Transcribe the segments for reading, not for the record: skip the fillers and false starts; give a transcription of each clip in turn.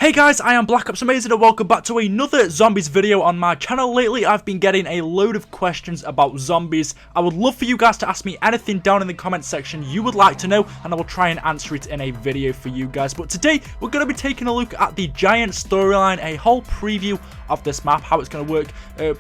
Hey guys, I am BlackOpsAmazing and welcome back to another zombies video on my channel. Lately I've been getting a load of questions about zombies. I would love for you guys to ask me anything down in the comment section you would like to know, and I will try and answer it in a video for you guys. But today we're going to be taking a look at the giant storyline, a whole preview of this map, how it's going to work.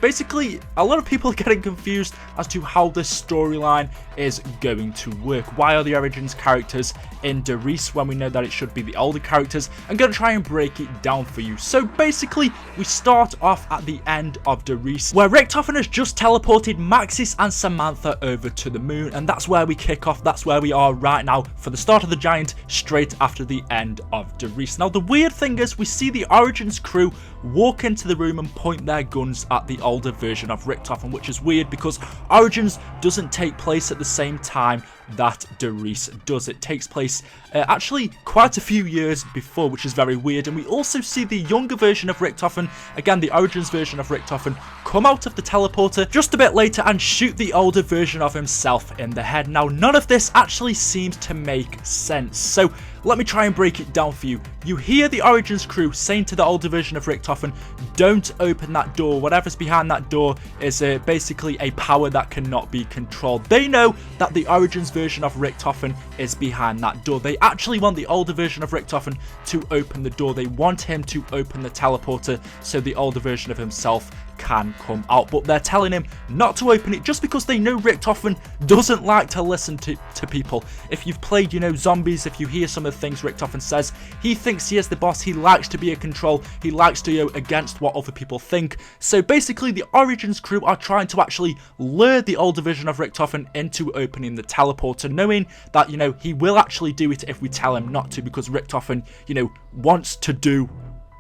Basically, a lot of people are getting confused as to how this storyline is going to work. Why are the Origins characters in Riese when we know that it should be the older characters? I'm going to try and break it down for you. So basically, we start off at the end of Riese, where Richtofen has just teleported Maxis and Samantha over to the moon, and that's where we kick off. That's where we are right now for the start of the giant, straight after the end of Riese. Now, the weird thing is we see the Origins crew walk into the room and point their guns at the older version of Richtofen, which is weird because Origins doesn't take place at the same time that Riese does. It takes place actually quite a few years before, which is very weird. And we also see the younger version of Richtofen, again the Origins version of Richtofen, come out of the teleporter just a bit later and shoot the older version of himself in the head. Now, none of this actually seems to make sense, so let me try and break it down for you. You hear the Origins crew saying to the older version of Richtofen, don't open that door. Whatever's behind that door is basically a power that cannot be controlled. They know that the Origins version of Richtofen is behind that door. They actually want the older version of Richtofen to open the door. They want him to open the teleporter so the older version of himself can come out, but they're telling him not to open it just because they know Richtofen doesn't like to listen to people. If you've played, zombies, if you hear some of the things Richtofen says, he thinks he is the boss. He likes to be in control. He likes to go against what other people think. So basically, the Origins crew are trying to actually lure the older version of Richtofen into opening the teleporter, knowing that, he will actually do it if we tell him not to, because Richtofen, wants to do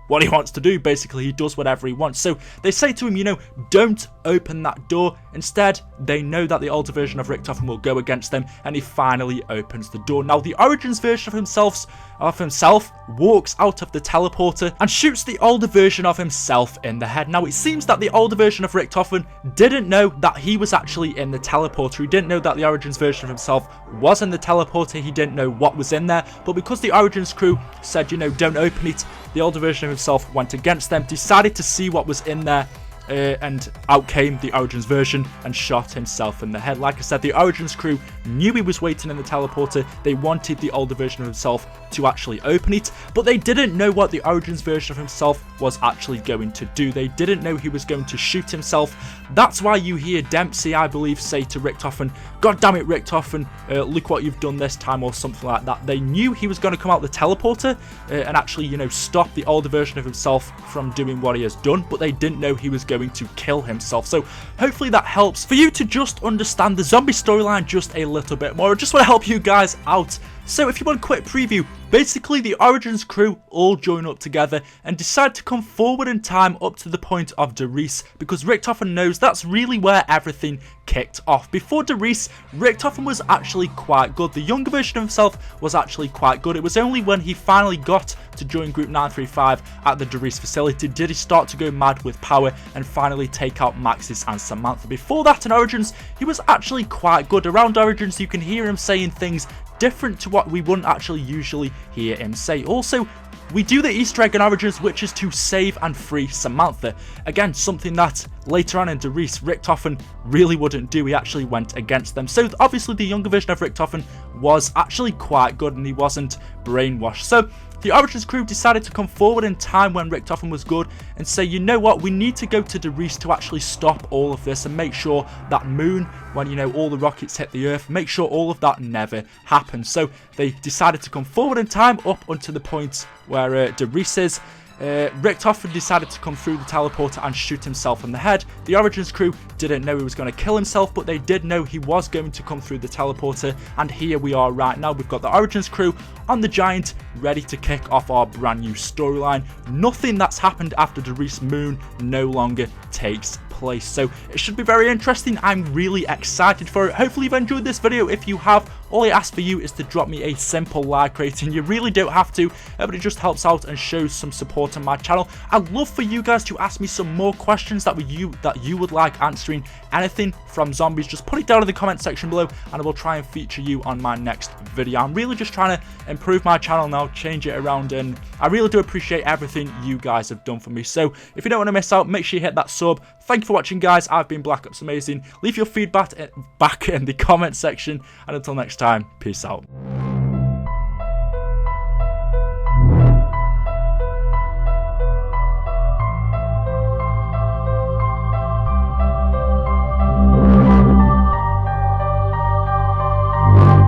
what he wants to do. Basically, he does whatever he wants. So they say to him, don't open that door. Instead, they know that the older version of Richtofen will go against them, and he finally opens the door. Now, the Origins version of himself walks out of the teleporter and shoots the older version of himself in the head. Now, it seems that the older version of Richtofen didn't know that he was actually in the teleporter. He didn't know that the Origins version of himself was in the teleporter. He didn't know what was in there. But because the Origins crew said, don't open it, the older version of himself went against them, decided to see what was in there, and out came the Origins version and shot himself in the head. Like I said, the Origins crew knew he was waiting in the teleporter. They wanted the older version of himself to actually open it, but they didn't know what the Origins version of himself was actually going to do. They didn't know he was going to shoot himself. That's why you hear Dempsey, I believe, say to Richtofen, "God damn it, Richtofen, look what you've done this time," or something like that. They knew he was going to come out the teleporter and actually, stop the older version of himself from doing what he has done, but they didn't know he was going to kill himself. So hopefully that helps for you to just understand the zombie storyline just a little bit more. I just want to help you guys out. So if you want a quick preview, basically the Origins crew all join up together and decide to come forward in time up to the point of Riese, because Richtofen knows that's really where everything kicked off. Before Riese, Richtofen was actually quite good. The younger version of himself was actually quite good. It was only when he finally got to join Group 935 at the Riese facility did he start to go mad with power and finally take out Maxis and Samantha. Before that in Origins, he was actually quite good. Around Origins, you can hear him saying things different to what we wouldn't actually usually hear him say. Also, we do the Easter egg in Origins, which is to save and free Samantha. Again, something that later on in Riese, Richtofen really wouldn't do. He actually went against them. So obviously the younger version of Richtofen was actually quite good and he wasn't brainwashed. So the Origins crew decided to come forward in time when Richtofen was good and say, you know what, we need to go to Riese to actually stop all of this and make sure that moon, when all the rockets hit the earth, make sure all of that never happens. So they decided to come forward in time up until the point where Riese is. Richtofen decided to come through the teleporter and shoot himself in the head. The Origins crew didn't know he was going to kill himself, but they did know he was going to come through the teleporter, and here we are right now. We've got the Origins crew on the giant, ready to kick off our brand new storyline. Nothing that's happened after the Riese moon no longer takes place, so it should be very interesting. I'm really excited for it. Hopefully you've enjoyed this video. If you have, all I ask for you is to drop me a simple like rating. You really don't have to, but it just helps out and shows some support on my channel. I'd love for you guys to ask me some more questions that you would like answering. Anything from zombies, just put it down in the comment section below and I will try and feature you on my next video. I'm really just trying to improve my channel now, change it around, and I really do appreciate everything you guys have done for me. So if you don't want to miss out, make sure you hit that sub. Thank you for watching, guys. I've been BlackOpsAmazing. Leave your feedback back in the comment section, and until next time, peace out.